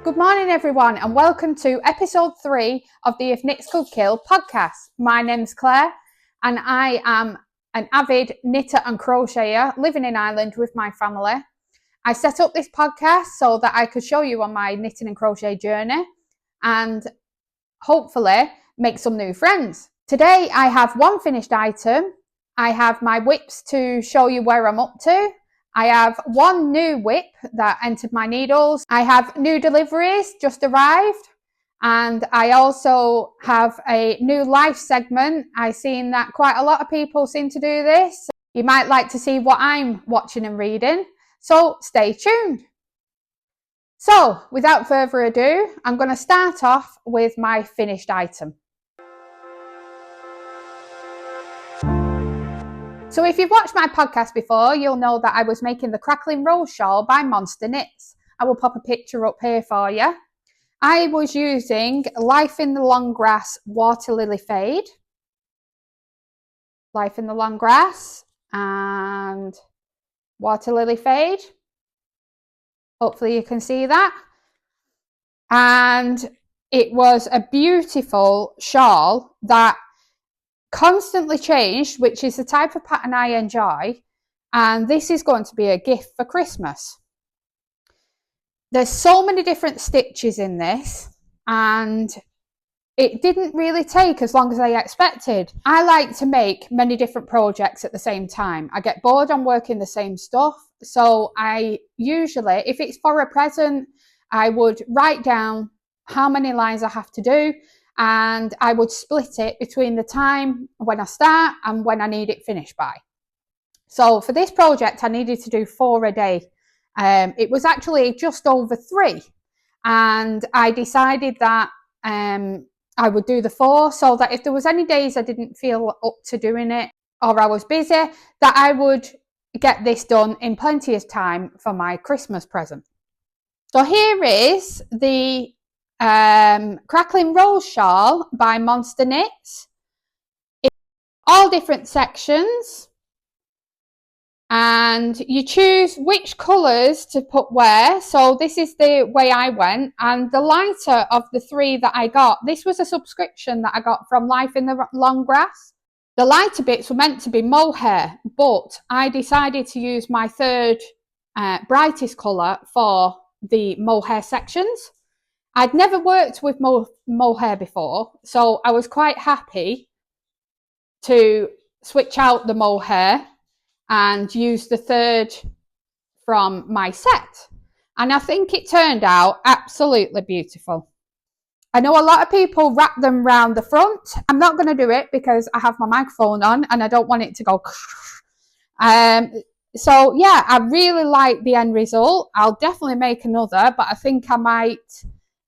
Good morning everyone and welcome to episode 3 of the If Knits Could Kill podcast. My name's Claire and I am an avid knitter and crocheter living in Ireland with my family. I set up this podcast so that I could show you on my knitting and crochet journey and hopefully make some new friends. Today I have one finished item. I have my whips to show you where I'm up to. I have one new whip that entered my needles. I have new deliveries just arrived. And I also have a new life segment. I've seen that quite a lot of people seem to do this. You might like to see what I'm watching and reading. So stay tuned. So without further ado, I'm going to start off with my finished item. So if you've watched my podcast before, you'll know that I was making the Cracklin Rose Shawl by Monster Knits. I will pop a picture up here for you. I was using Life in the Long Grass Water Lily Fade. Life in the Long Grass and Water Lily Fade. Hopefully you can see that. And it was a beautiful shawl that constantly changed, which is the type of pattern I enjoy, and this is going to be a gift for Christmas. There's so many different stitches in this and it didn't really take as long as I expected. I like to make many different projects at the same time. I get bored on working the same stuff, so I usually, if it's for a present, I would write down how many lines I have to do and I would split it between the time when I start and when I need it finished by. So for this project, I needed to do 4 a day. It was actually just over 3. And I decided that I would do the 4 so that if there was any days I didn't feel up to doing it or I was busy, that I would get this done in plenty of time for my Christmas present. So here is the Cracklin Rose Shawl by Monster Knits. It's all different sections and you choose which colours to put where. So this is the way I went, and the lighter of the 3 that I got, this was a subscription that I got from Life in the Long Grass. The lighter bits were meant to be mohair, but I decided to use my 3rd brightest colour for the mohair sections. I'd never worked with mohair before, so I was quite happy to switch out the mohair and use the 3rd from my set. And I think it turned out absolutely beautiful. I know a lot of people wrap them around the front. I'm not going to do it because I have my microphone on and I don't want it to go. So yeah, I really like the end result. I'll definitely make another, but I think I might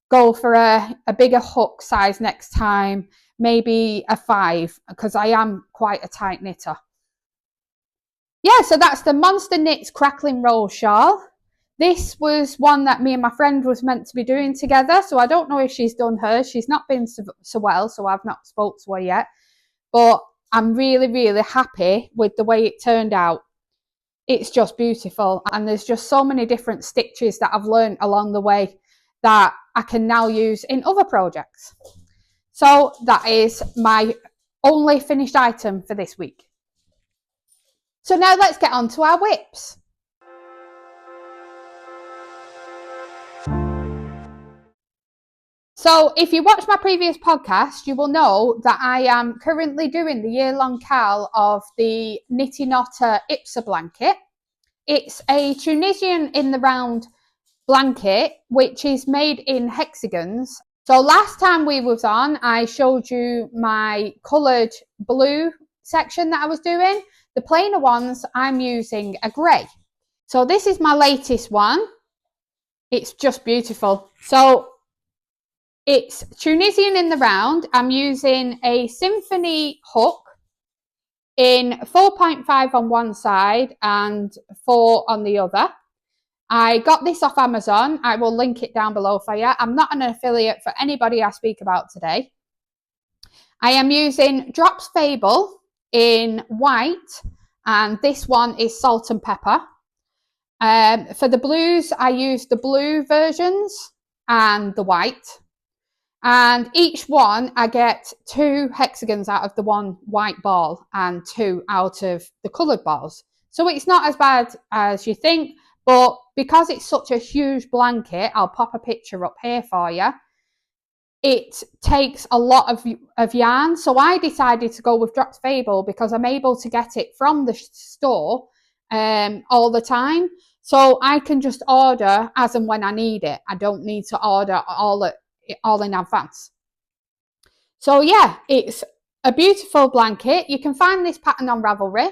go for a bigger hook size next time, maybe a 5, because I am quite a tight knitter. Yeah, so that's the Monster Knits Cracklin Rose Shawl. This was one that me and my friend was meant to be doing together, so I don't know if she's done hers. She's not been so well, so I've not spoke to her yet. But I'm really, really happy with the way it turned out. It's just beautiful, and there's just so many different stitches that I've learned along the way that I can now use in other projects. So that is my only finished item for this week. So now let's get on to our whips. So if you watched my previous podcast, you will know that I am currently doing the year-long Cal of the Knitty Knotter IPSA blanket. It's a Tunisian in the round blanket which is made in hexagons. So last time we was on, I showed you my coloured blue section that I was doing. The plainer ones, I'm using a grey. So this is my latest one. It's just beautiful. So it's Tunisian in the round. I'm using a symphony hook in 4.5 on one side and 4 on the other. I got this off Amazon. I will link it down below for you. I'm not an affiliate for anybody I speak about today. I am using Drops Fable in white, and this one is Salt and Pepper. For the blues, I use the blue versions, and the white. And each one, I get 2 hexagons out of the one white ball and 2 out of the coloured balls. So it's not as bad as you think, but because it's such a huge blanket, I'll pop a picture up here for you. It takes a lot of yarn. So I decided to go with Drops Fable because I'm able to get it from the store all the time. So I can just order as and when I need it. I don't need to order all in advance. So yeah, it's a beautiful blanket. You can find this pattern on Ravelry.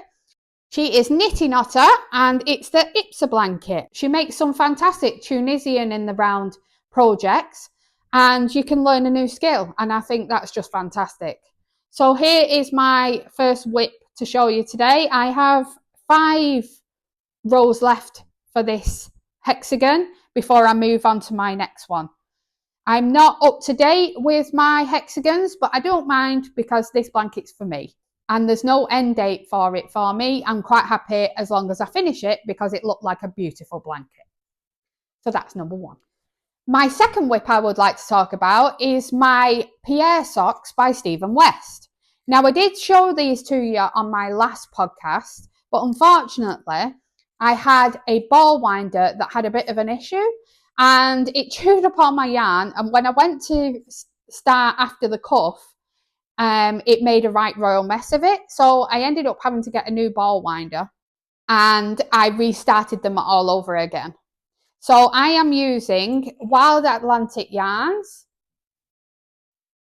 She is Knitting Otter and it's the IPSA blanket. She makes some fantastic Tunisian in the round projects and you can learn a new skill, and I think that's just fantastic. So here is my first whip to show you today. I have 5 rows left for this hexagon before I move on to my next one. I'm not up to date with my hexagons, but I don't mind because this blanket's for me. And there's no end date for it for me. I'm quite happy as long as I finish it because it looked like a beautiful blanket. So that's number 1. My second whip I would like to talk about is my Pierre socks by Stephen West. Now, I did show these to you on my last podcast, but unfortunately, I had a ball winder that had a bit of an issue and it chewed up all my yarn. And when I went to start after the cuff, it made a right royal mess of it. So I ended up having to get a new ball winder and I restarted them all over again. So I am using Wild Atlantic yarns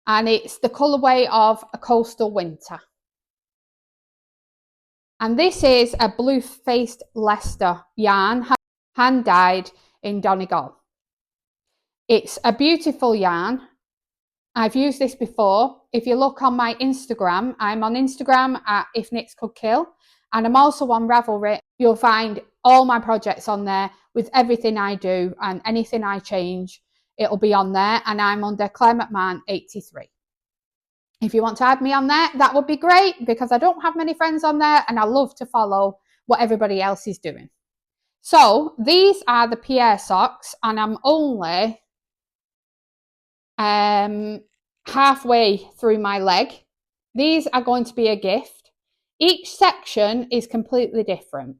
and it's the colourway of a Coastal Winter. And this is a blue-faced Leicester yarn, hand dyed in Donegal. It's a beautiful yarn. I've used this before. If you look on my Instagram, I'm on Instagram at If Knits Could Kill, and I'm also on Ravelry. You'll find all my projects on there with everything I do and anything I change. It'll be on there, and I'm under Claire McMahon 83. If you want to add me on there, that would be great because I don't have many friends on there and I love to follow what everybody else is doing. So these are the Pierre socks and I'm only halfway through my leg. These are going to be a gift. Each section is completely different.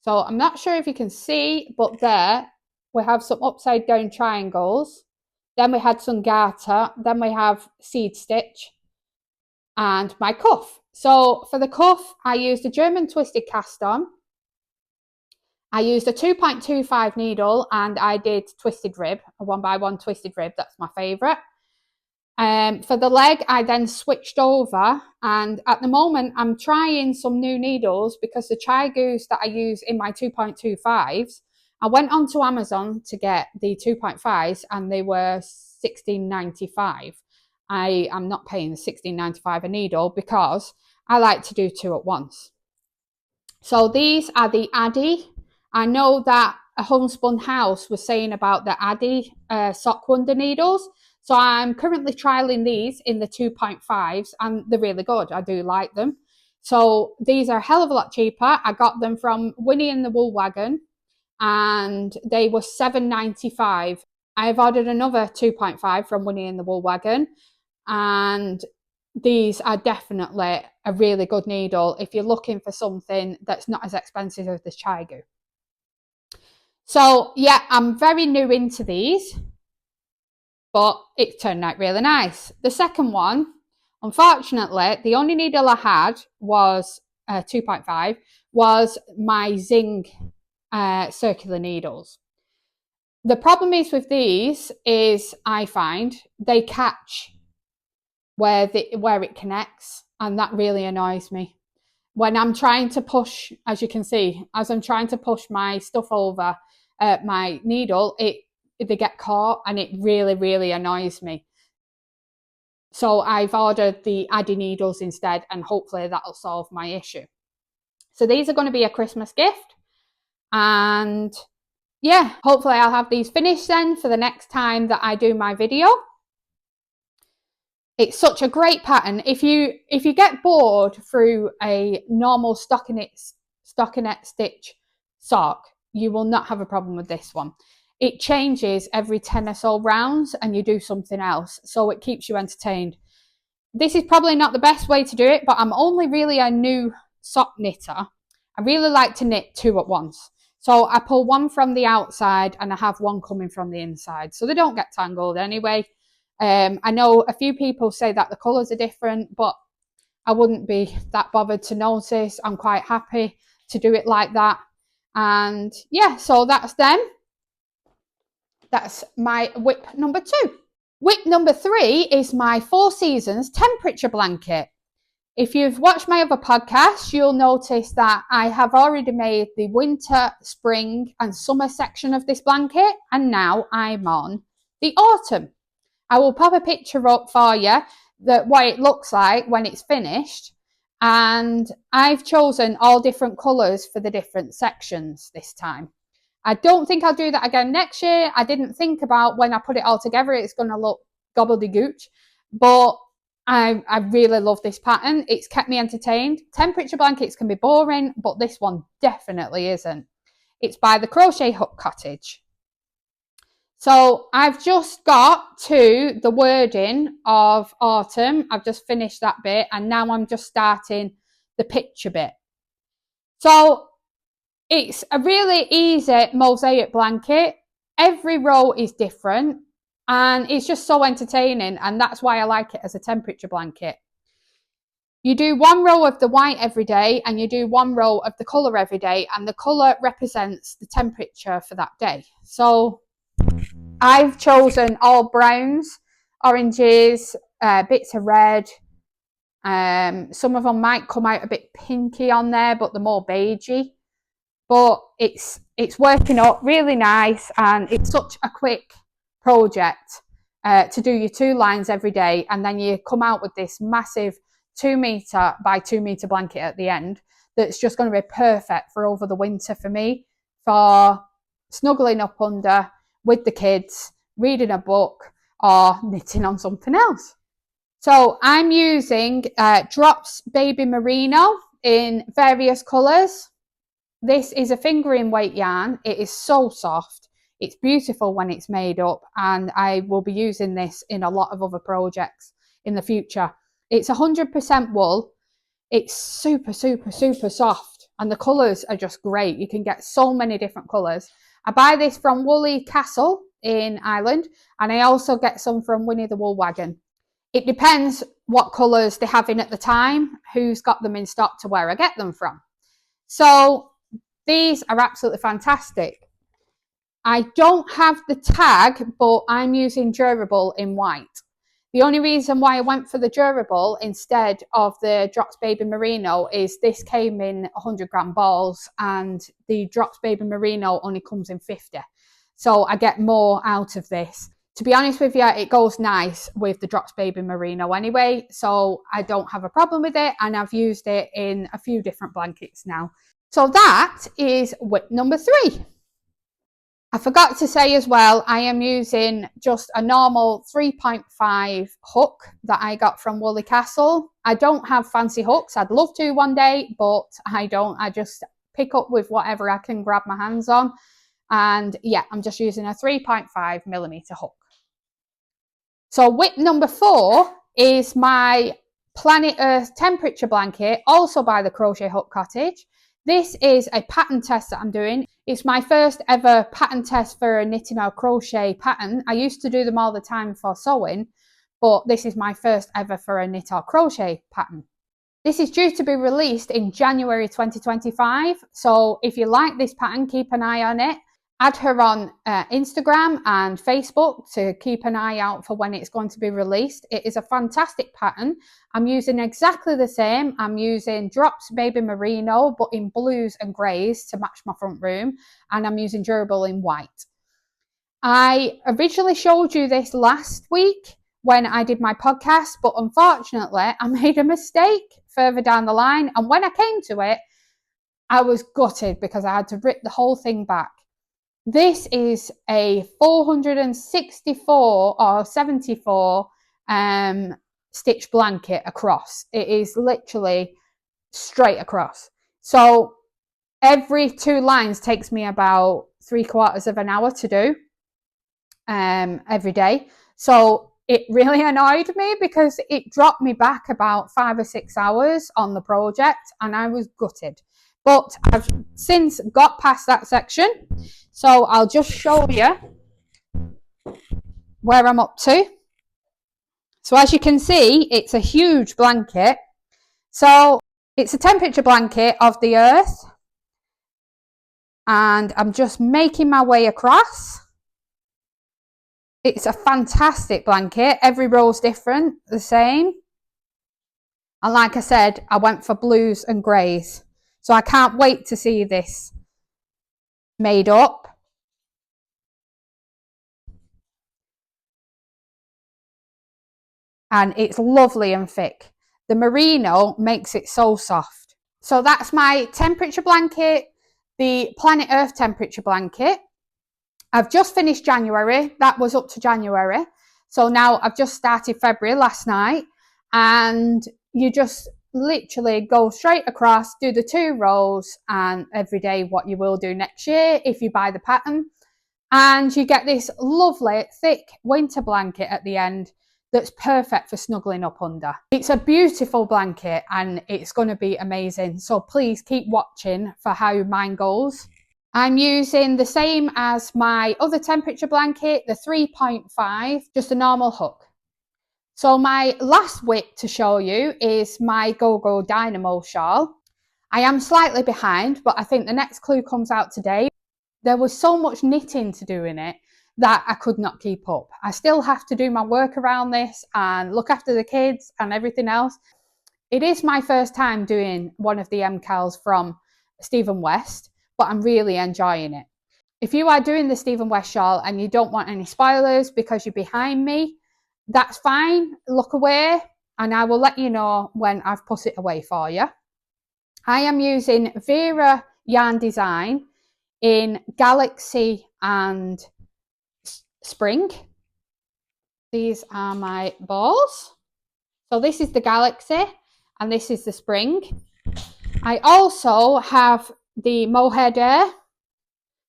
So I'm not sure if you can see, but there we have some upside down triangles. Then we had some garter. Then we have seed stitch and my cuff. So for the cuff, I used a German twisted cast on. I used a 2.25 needle and I did twisted rib, a 1x1 twisted rib. That's my favourite. For the leg, I then switched over, and at the moment I'm trying some new needles because the Chai Goose that I use in my 2.25s, I went onto Amazon to get the 2.5s and they were $16.95. I am not paying $16.95 a needle because I like to do 2 at once. So these are the Addy. I know that a Homespun House was saying about the Addy sock wonder needles. So I'm currently trialing these in the 2.5s and they're really good. I do like them. So these are a hell of a lot cheaper. I got them from Winnie and the Wool Wagon and they were $7.95. I've ordered another 2.5 from Winnie and the Wool Wagon and these are definitely a really good needle if you're looking for something that's not as expensive as the Chai Goose. So yeah, I'm very new into these, but it turned out really nice. The second one, unfortunately, the only needle I had was 2.5, was my Zing circular needles. The problem is with these is I find they catch where it connects, and that really annoys me. When I'm trying to push, as you can see, as I'm trying to push my stuff over my needle, they get caught and it really, really annoys me. So I've ordered the Addy needles instead and hopefully that'll solve my issue. So these are going to be a Christmas gift. And yeah, hopefully I'll have these finished then for the next time that I do my video. It's such a great pattern. If you get bored through a normal stockinette stitch sock, you will not have a problem with this one. it changes every 10 or so rounds and you do something else. So it keeps you entertained. This is probably not the best way to do it, but I'm only really a new sock knitter. I really like to knit 2 at once. So I pull one from the outside and I have one coming from the inside. So they don't get tangled anyway. I know a few people say that the colours are different, but I wouldn't be that bothered to notice. I'm quite happy to do it like that. And yeah, so that's them. That's my whip number 2. Whip number 3 is my 4 Seasons temperature blanket. If you've watched my other podcasts, you'll notice that I have already made the winter, spring and summer section of this blanket, and now I'm on the autumn. I will pop a picture up for you that what it looks like when it's finished, and I've chosen all different colours for the different sections this time. I don't think I'll do that again next year. I didn't think about when I put it all together it's going to look gobbledygooch, but I really love this pattern. It's kept me entertained. Temperature blankets can be boring, but this one definitely isn't. It's by the Crochet Hook Cottage. So I've just got to the wording of autumn. I've just finished that bit and now I'm just starting the picture bit. So it's a really easy mosaic blanket. Every row is different and it's just so entertaining, and that's why I like it as a temperature blanket. You do 1 row of the white every day and you do 1 row of the colour every day, and the colour represents the temperature for that day. So I've chosen all browns, oranges, bits of red. Some of them might come out a bit pinky on there, but they're more beigey. But it's working out really nice, and it's such a quick project to do your 2 lines every day, and then you come out with this massive 2 metre by 2 metre blanket at the end that's just going to be perfect for over the winter for me, for snuggling up under with the kids, reading a book or knitting on something else. So I'm using Drops Baby Merino in various colours. This is a fingering weight yarn. It is so soft. It's beautiful when it's made up, and I will be using this in a lot of other projects in the future. It's 100% wool. It's super, super, super soft, and the colours are just great. You can get so many different colours. I buy this from Woolly Castle in Ireland, and I also get some from Winnie the Wool Wagon. It depends what colours they have in at the time, who's got them in stock to where I get them from. So these are absolutely fantastic. I don't have the tag, but I'm using durable in white. The only reason why I went for the durable instead of the Drops Baby Merino is this came in 100 gram balls and the Drops Baby Merino only comes in 50. So I get more out of this. To be honest with you, it goes nice with the Drops Baby Merino anyway, so I don't have a problem with it, and I've used it in a few different blankets now. So that is whip number 3. I forgot to say as well, I am using just a normal 3.5 hook that I got from Woolly Castle. I don't have fancy hooks. I'd love to one day, but I don't. I just pick up with whatever I can grab my hands on. And yeah, I'm just using a 3.5mm hook. So whip number 4 is my Planet Earth temperature blanket, also by the Crochet Hook Cottage. This is a pattern test that I'm doing. It's my first ever pattern test for a knitting or crochet pattern. I used to do them all the time for sewing, but this is my first ever for a knit or crochet pattern. This is due to be released in January 2025. So if you like this pattern, keep an eye on it. Add her on Instagram and Facebook to keep an eye out for when it's going to be released. It is a fantastic pattern. I'm using exactly the same. I'm using Drops Baby Merino, but in blues and greys to match my front room. And I'm using durable in white. I originally showed you this last week when I did my podcast, but unfortunately I made a mistake further down the line. And when I came to it, I was gutted because I had to rip the whole thing back. This is a 464 or 74 stitch blanket across. It is literally straight across. So every 2 lines takes me about 3/4 of an hour to do. every day. So it really annoyed me because it dropped me back about 5 or 6 hours on the project and I was gutted. But I've since got past that section. So I'll just show you where I'm up to. So as you can see, it's a huge blanket. So it's a temperature blanket of the earth. And I'm just making my way across. It's a fantastic blanket. Every row's different, the same. And like I said, I went for blues and greys. So I can't wait to see this made up. And it's lovely and thick. The merino makes it so soft. So that's my temperature blanket, the Planet Earth temperature blanket. I've just finished January. That was up to January. So now I've just started February last night. And you just literally go straight across, do the 2 rows, and every day what you will do next year if you buy the pattern. And you get this lovely, thick winter blanket at the end that's perfect for snuggling up under. It's a beautiful blanket and it's going to be amazing. So please keep watching for how mine goes. I'm using the same as my other temperature blanket, the 3.5, just a normal hook. So my last WIP to show you is my Go Dynamo shawl. I am slightly behind, but I think the next clue comes out today. There was so much knitting to do in it that I could not keep up. I still have to do my work around this and look after the kids and everything else. It is my first time doing one of the MCALs from Stephen West, but I'm really enjoying it. If you are doing the Stephen West shawl and you don't want any spoilers because you're behind me, that's fine. Look away and I will let you know when I've put it away for you. I am using Vera Yarn Design in Galaxy and Spring. These are my balls. So this is the Galaxy and this is the Spring. I also have the Mohair Dare.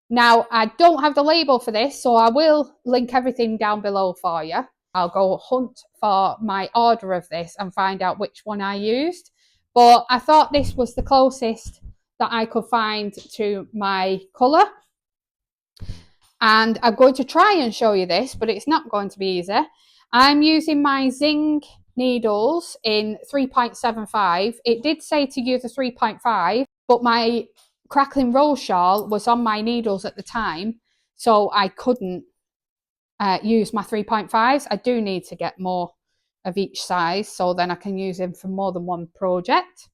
Now I don't have the label for this, so I will link everything down below for you. I'll go hunt for my order of this and find out which one I used. But I thought this was the closest that I could find to my colour. And I'm going to try and show you this, but it's not going to be easy. I'm using my Zing needles in 3.75. It did say to use a 3.5, but my Cracklin roll shawl was on my needles at the time, so I couldn't use my 3.5s. I do need to get more of each size, so then I can use them for more than one project.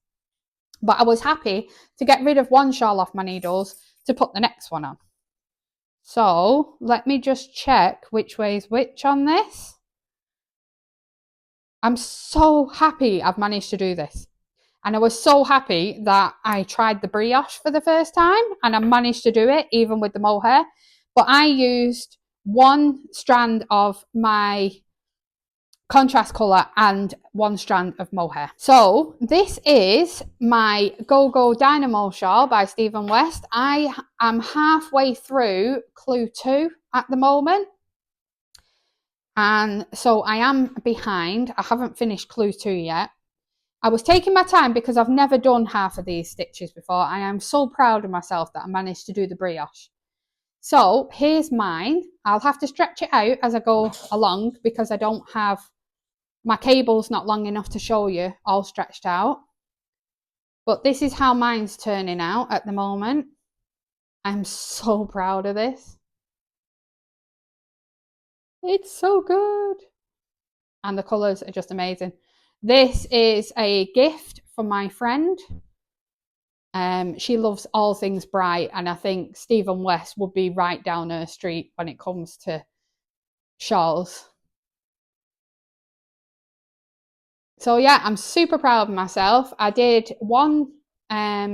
But I was happy to get rid of one shawl off my needles to put the next one on. So let me just check which way is which on this. I'm so happy I've managed to do this. And I was so happy that I tried the brioche for the first time and I managed to do it even with the mohair. But I used one strand of my contrast colour and one strand of mohair. So this is my Go Dynamo shawl by Stephen West. I am halfway through clue 2 at the moment. And so I am behind. I haven't finished clue 2 yet. I was taking my time because I've never done half of these stitches before. I am so proud of myself that I managed to do the brioche. So here's mine. I'll have to stretch it out as I go along because I don't have, my cable's not long enough to show you all stretched out. But this is how mine's turning out at the moment. I'm so proud of this. It's so good. And the colours are just amazing. This is a gift from my friend. She loves all things bright, and I think Stephen West would be right down her street when it comes to shawls. So yeah, I'm super proud of myself. I did one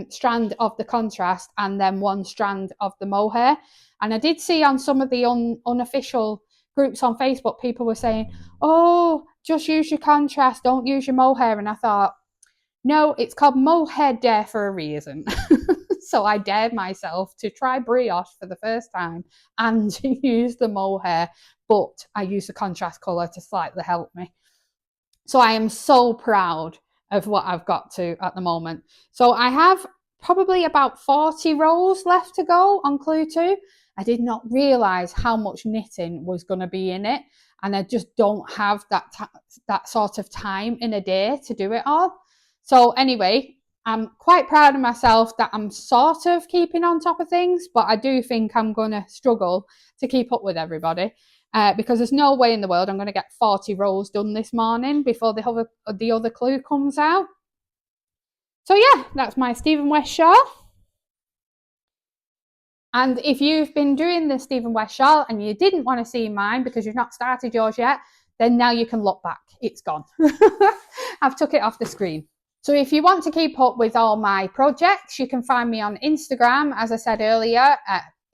strand of the contrast and then one strand of the mohair. And I did see on some of the unofficial groups on Facebook, people were saying, oh, just use your contrast, don't use your mohair. And I thought, no, it's called Mohair Dare for a reason. So I dared myself to try brioche for the first time and use the mohair, but I used the contrast colour to slightly help me. So I am so proud of what I've got to at the moment. So I have probably about 40 rows left to go on Clue 2. I did not realise how much knitting was going to be in it, and I just don't have that sort of time in a day to do it all. So anyway, I'm quite proud of myself that I'm sort of keeping on top of things, but I do think I'm going to struggle to keep up with everybody. Because there's no way in the world I'm going to get 40 rows done this morning before the other clue comes out. So yeah, that's my Stephen West shawl. And if you've been doing the Stephen West shawl and you didn't want to see mine because you've not started yours yet, then now you can look back. It's gone. I've took it off the screen. So if you want to keep up with all my projects, you can find me on Instagram, as I said earlier,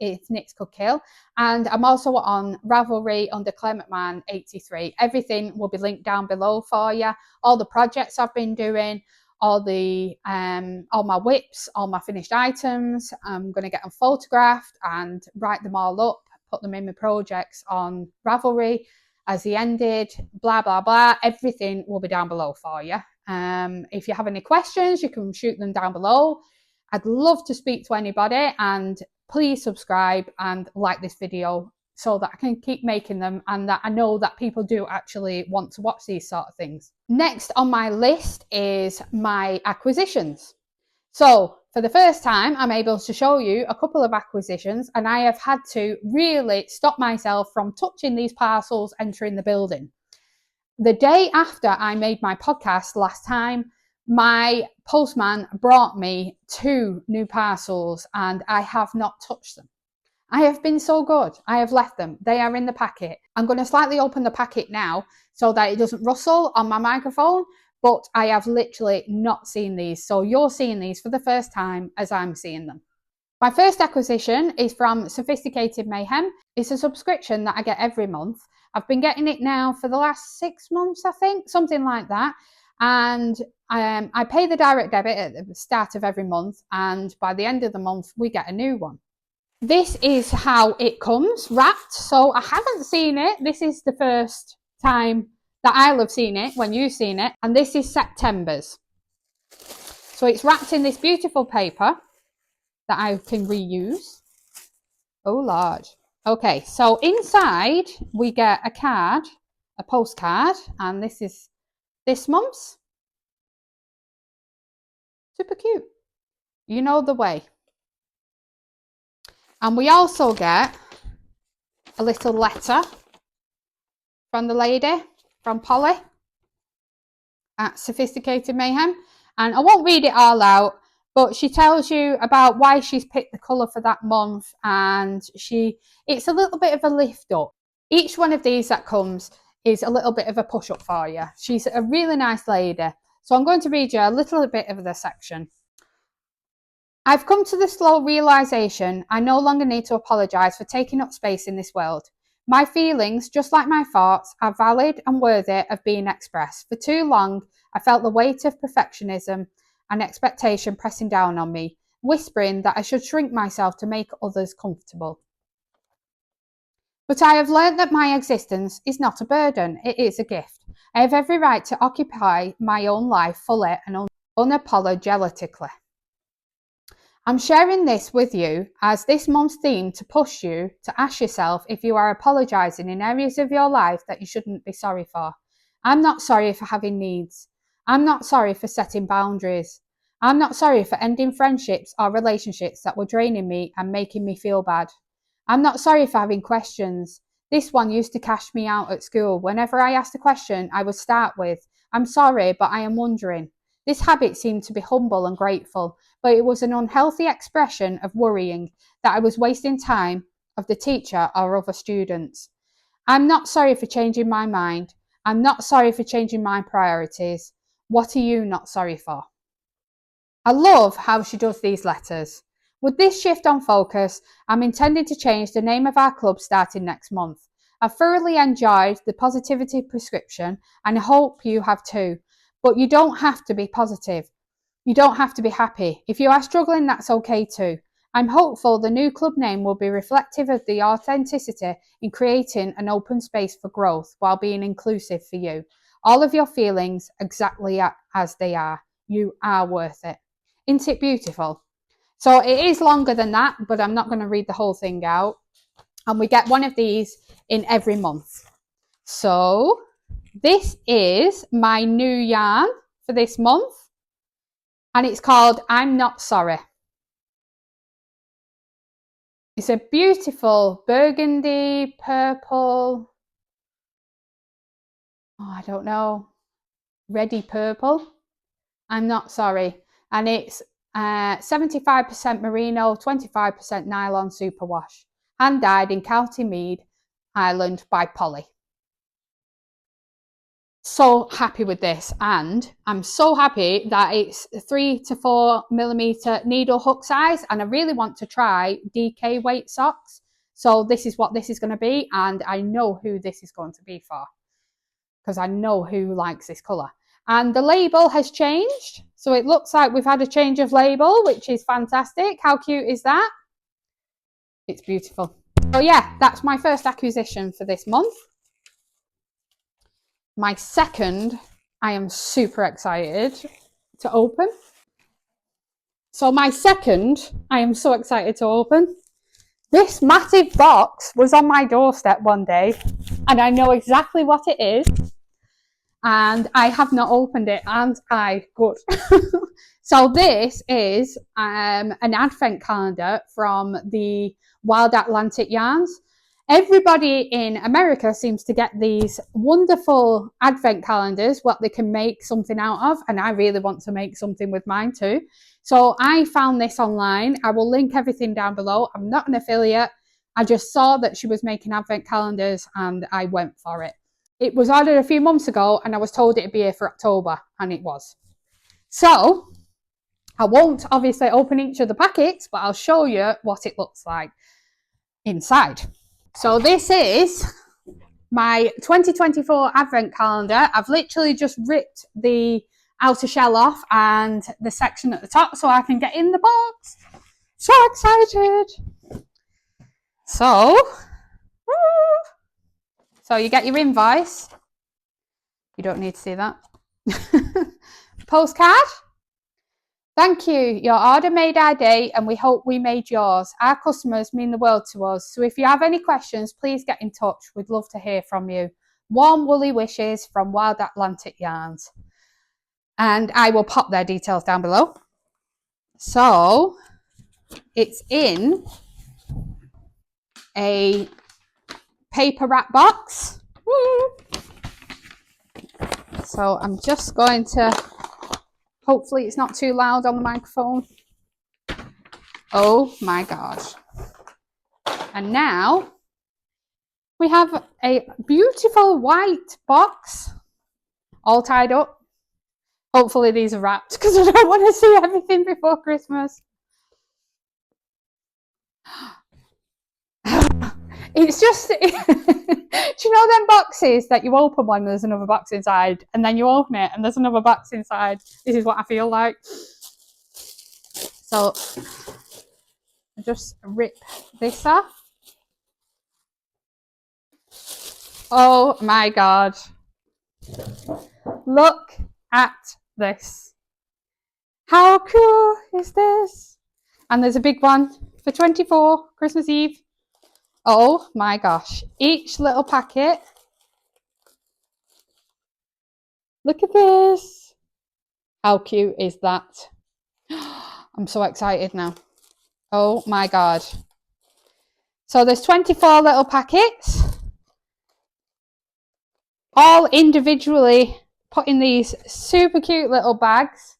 it's Knits Could Kill, and I'm also on Ravelry under Claire McMahon 83. Everything will be linked down below for you. All the projects I've been doing, all my whips, all my finished items. I'm going to get them photographed and write them all up, put them in my projects on Ravelry as the ended, blah blah blah. Everything will be down below for you. If you have any questions, you can shoot them down below. I'd love to speak to anybody, and please subscribe and like this video so that I can keep making them and that I know that people do actually want to watch these sort of things. Next on my list is my acquisitions. So for the first time, I'm able to show you a couple of acquisitions, and I have had to really stop myself from touching these parcels entering the building. The day after I made my podcast last time, my postman brought me 2 new parcels and I have not touched them. I have been so good. I have left them. They are in the packet. I'm going to slightly open the packet now so that it doesn't rustle on my microphone, but I have literally not seen these. So you're seeing these for the first time as I'm seeing them. My first acquisition is from Sophisticated Mayhem. It's a subscription that I get every month. I've been getting it now for the last 6 months, I think, something like that. And I pay the direct debit at the start of every month, and by the end of the month, we get a new one. This is how it comes wrapped. So I haven't seen it. This is the first time that I'll have seen it when you've seen it. And this is September's. So it's wrapped in this beautiful paper that I can reuse. Oh, Lord. Okay, so inside we get a card, a postcard, and this is this month's. Super cute. You know the way. And we also get a little letter from the lady, from Polly at Sophisticated Mayhem. And I won't read it all out, but she tells you about why she's picked the colour for that month, and it's a little bit of a lift up. Each one of these that comes is a little bit of a push up for you. She's a really nice lady. So I'm going to read you a little bit of the section. I've come to the slow realisation I no longer need to apologise for taking up space in this world. My feelings, just like my thoughts, are valid and worthy of being expressed. For too long, I felt the weight of perfectionism and expectation pressing down on me, whispering that I should shrink myself to make others comfortable. But I have learnt that my existence is not a burden, it is a gift. I have every right to occupy my own life fully and unapologetically. I'm sharing this with you as this month's theme to push you to ask yourself if you are apologising in areas of your life that you shouldn't be sorry for. I'm not sorry for having needs. I'm not sorry for setting boundaries. I'm not sorry for ending friendships or relationships that were draining me and making me feel bad. I'm not sorry for having questions. This one used to cash me out at school. Whenever I asked a question, I would start with, I'm sorry, but I am wondering. This habit seemed to be humble and grateful, but it was an unhealthy expression of worrying that I was wasting time of the teacher or other students. I'm not sorry for changing my mind. I'm not sorry for changing my priorities. What are you not sorry for? I love how she does these letters. With this shift on focus, I'm intending to change the name of our club starting next month. I thoroughly enjoyed the positivity prescription and I hope you have too. But you don't have to be positive. You don't have to be happy. If you are struggling, that's okay too. I'm hopeful the new club name will be reflective of the authenticity in creating an open space for growth while being inclusive for you. All of your feelings exactly as they are. You are worth it. Isn't it beautiful? So it is longer than that, but I'm not going to read the whole thing out. And we get one of these in every month. So this is my new yarn for this month. And it's called I'm Not Sorry. It's a beautiful burgundy, purple, I don't know, reddy purple. I'm Not Sorry. And it's 75% merino, 25% nylon superwash. Hand dyed in County Meath, Ireland by Polly. So happy with this, and I'm so happy that it's 3 to 4 millimeter needle hook size, and I really want to try DK weight socks. So this is what this is going to be, and I know who this is going to be for because I know who likes this colour. And the label has changed, so it looks like we've had a change of label, which is fantastic. How cute is that? It's beautiful. So yeah, that's my first acquisition for this month. My second, I am super excited to open. So my second, I am so excited to open. This massive box was on my doorstep one day, and I know exactly what it is. And I have not opened it, and I good. So this is an advent calendar from the Wild Atlantic Yarns. Everybody in America seems to get these wonderful advent calendars, what they can make something out of, and I really want to make something with mine too. So I found this online. I will link everything down below. I'm not an affiliate. I just saw that she was making advent calendars and I went for it. It was ordered a few months ago and I was told it'd be here for October, and it was. So I won't obviously open each of the packets, but I'll show you what it looks like inside. So this is my 2024 advent calendar. I've literally just ripped the outer shell off and the section at the top so I can get in the box. So excited. So you get your invoice. You don't need to see that. Postcard. Thank you. Your order made our day and we hope we made yours. Our customers mean the world to us. So if you have any questions, please get in touch. We'd love to hear from you. Warm woolly wishes from Wild Atlantic Yarns. And I will pop their details down below. So it's in a paper wrap box. Woo! So I'm just going to, hopefully it's not too loud on the microphone. Oh my gosh. And now we have a beautiful white box all tied up. Hopefully these are wrapped because I don't want to see everything before Christmas. It's just, do you know them boxes that you open one and there's another box inside, and then you open it and there's another box inside? This is what I feel like. So I just rip this off. Oh my God. Look at this. How cool is this? And there's a big one for 24, Christmas Eve. Oh my gosh. Each little packet. Look at this. How cute is that? I'm so excited now. Oh my God. So there's 24 little packets, all individually put in these super cute little bags.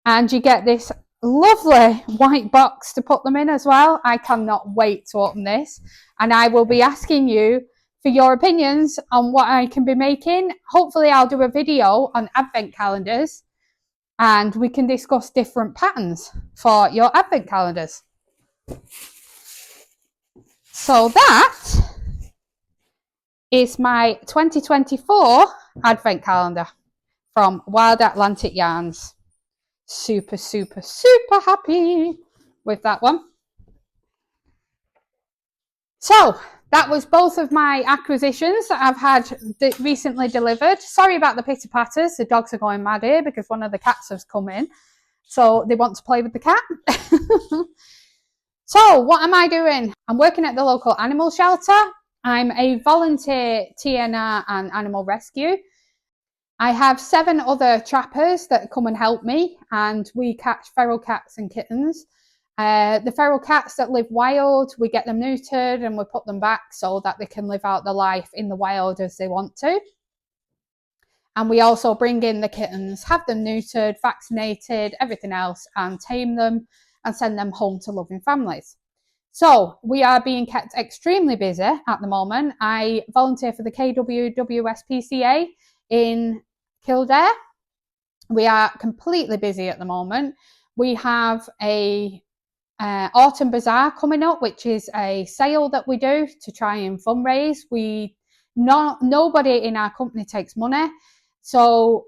And you get this lovely white box to put them in as well. I cannot wait to open this. And I will be asking you for your opinions on what I can be making. Hopefully I'll do a video on advent calendars and we can discuss different patterns for your advent calendars. So that is my 2024 advent calendar from Wild Atlantic Yarns. super, super, super happy with that one. So that was both of my acquisitions that I've had recently delivered. Sorry about the pitter patters. The dogs are going mad here because one of the cats has come in. So they want to play with the cat. So what am I doing? I'm working at the local animal shelter. I'm a volunteer TNR and animal rescue. I have 7 other trappers that come and help me, and we catch feral cats and kittens. The feral cats that live wild, we get them neutered and we put them back so that they can live out their life in the wild as they want to. And we also bring in the kittens, have them neutered, vaccinated, everything else, and tame them and send them home to loving families. So we are being kept extremely busy at the moment. I volunteer for the KWWSPCA in Kildare. We are completely busy at the moment. We have a autumn bazaar coming up, which is a sale that we do to try and fundraise. Nobody in our company takes money, so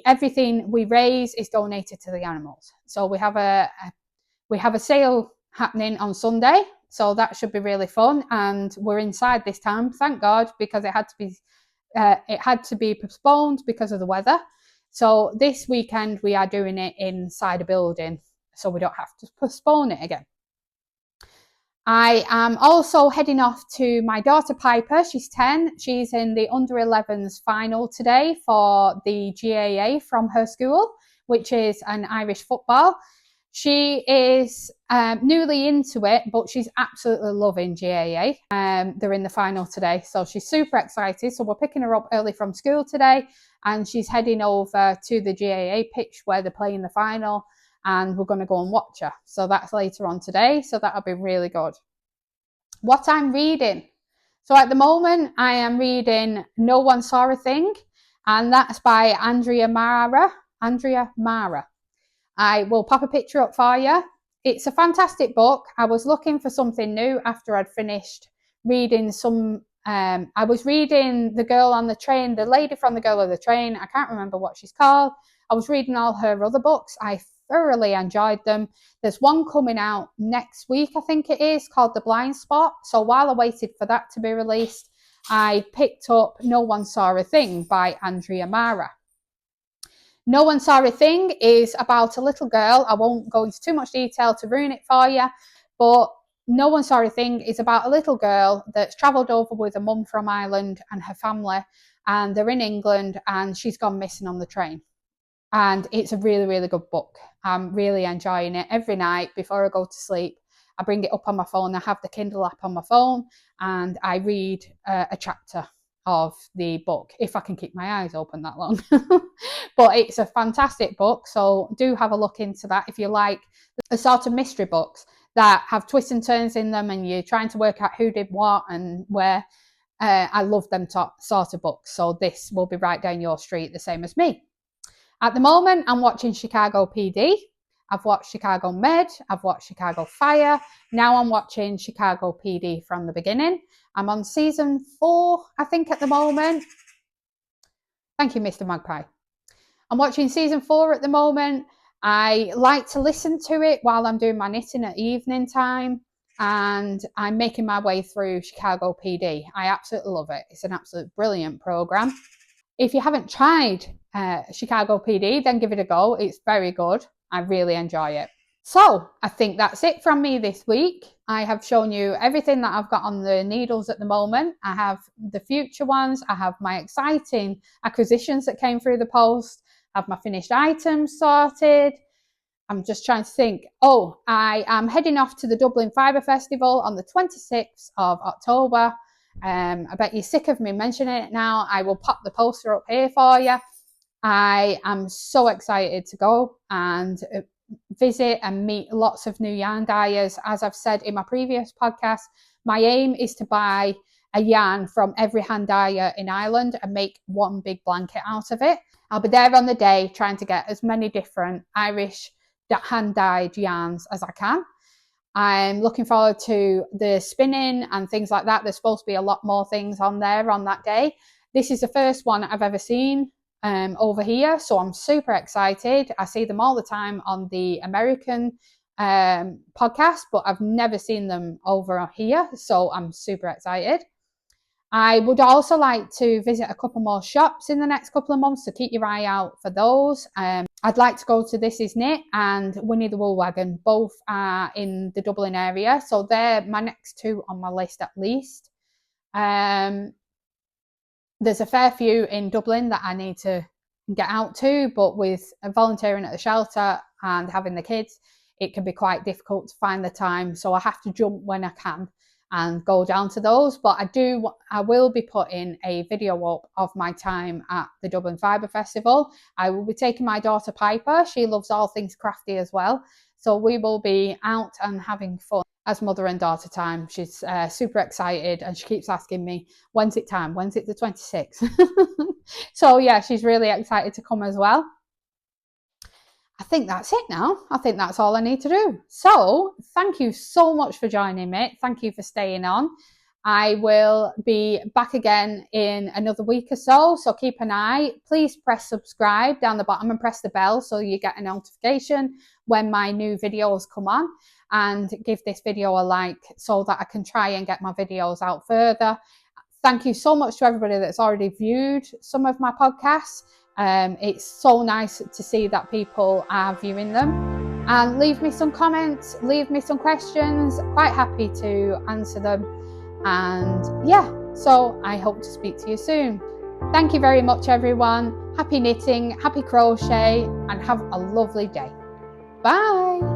everything we raise is donated to the animals. So we have a sale happening on Sunday, so that should be really fun. And we're inside this time, thank God, because it had to be postponed because of the weather. So this weekend we are doing it inside a building, so we don't have to postpone it again. I am also heading off to my daughter Piper. She's 10. She's in the under 11s final today for the GAA from her school, which is an Irish football. She is newly into it, but she's absolutely loving GAA. They're in the final today, so she's super excited. So we're picking her up early from school today, and she's heading over to the GAA pitch where they're playing the final, and we're going to go and watch her. So that's later on today, so that'll be really good. What I'm reading. So at the moment, I am reading No One Saw a Thing, and that's by Andrea Mara. I will pop a picture up for you. It's a fantastic book. I was looking for something new after I'd finished reading I was reading The Girl on the Train, the lady from The Girl on the Train. I can't remember what she's called. I was reading all her other books. I thoroughly enjoyed them. There's one coming out next week, I think it is, called The Blind Spot. So while I waited for that to be released, I picked up No One Saw a Thing by Andrea Mara. No One Saw a Thing is about a little girl. I won't go into too much detail to ruin it for you, but No One Saw a Thing is about a little girl that's travelled over with a mum from Ireland and her family, and they're in England, and she's gone missing on the train. And it's a really, really good book. I'm really enjoying it. Every night before I go to sleep, I bring it up on my phone. I have the Kindle app on my phone, and I read a chapter of the book, if I can keep my eyes open that long. But it's a fantastic book, so do have a look into that if you like the sort of mystery books that have twists and turns in them and you're trying to work out who did what and where. I love them sort of books, so this will be right down your street, the same as me. At the moment, I'm watching Chicago PD. I've watched Chicago Med. I've watched Chicago Fire. Now I'm watching Chicago PD from the beginning. I'm on season 4, I think, at the moment. Thank you, Mr. Magpie. I'm watching season 4 at the moment. I like to listen to it while I'm doing my knitting at evening time, and I'm making my way through Chicago PD. I absolutely love it. It's an absolute brilliant program. If you haven't tried Chicago PD, then give it a go. It's very good. I really enjoy it. So I think that's it from me this week. I have shown you everything that I've got on the needles at the moment. I have the future ones. I have my exciting acquisitions that came through the post. I have my finished items sorted. I'm just trying to think. Oh, I am heading off to the Dublin Fibre Festival on the 26th of October. I bet you're sick of me mentioning it now. I will pop the poster up here for you. I am so excited to go and visit and meet lots of new yarn dyers. As I've said in my previous podcast, my aim is to buy a yarn from every hand dyer in Ireland and make one big blanket out of it. I'll be there on the day trying to get as many different Irish hand dyed yarns as I can. I'm looking forward to the spinning and things like that. There's supposed to be a lot more things on there on that day. This is the first one I've ever seen over here, so I'm super excited. I see them all the time on the American podcast, but I've never seen them over here, so I'm super excited. I would also like to visit a couple more shops in the next couple of months, so keep your eye out for those. I'd like to go to This Is Knit and Winnie the Wool Wagon. Both are in the Dublin area, so they're my next two on my list at least. There's a fair few in Dublin that I need to get out to, but with volunteering at the shelter and having the kids, it can be quite difficult to find the time, so I have to jump when I can and go down to those. But I will be putting a video up of my time at the Dublin Fibre Festival. I will be taking my daughter Piper. She loves all things crafty as well, so we will be out and having fun as mother and daughter time. She's super excited, and she keeps asking me, when's it time? When's it the 26th? So yeah, she's really excited to come as well. I think that's it now. I think that's all I need to do. So thank you so much for joining me. Thank you for staying on. I will be back again in another week or so, so keep an eye. Please press subscribe down the bottom and press the bell so you get a notification when my new videos come on, and give this video a like so that I can try and get my videos out further. Thank you so much to everybody that's already viewed some of my podcasts. It's so nice to see that people are viewing them. And leave me some comments, leave me some questions. Quite happy to answer them. And yeah, so I hope to speak to you soon. Thank you very much, everyone. Happy knitting, happy crochet, and have a lovely day. Bye.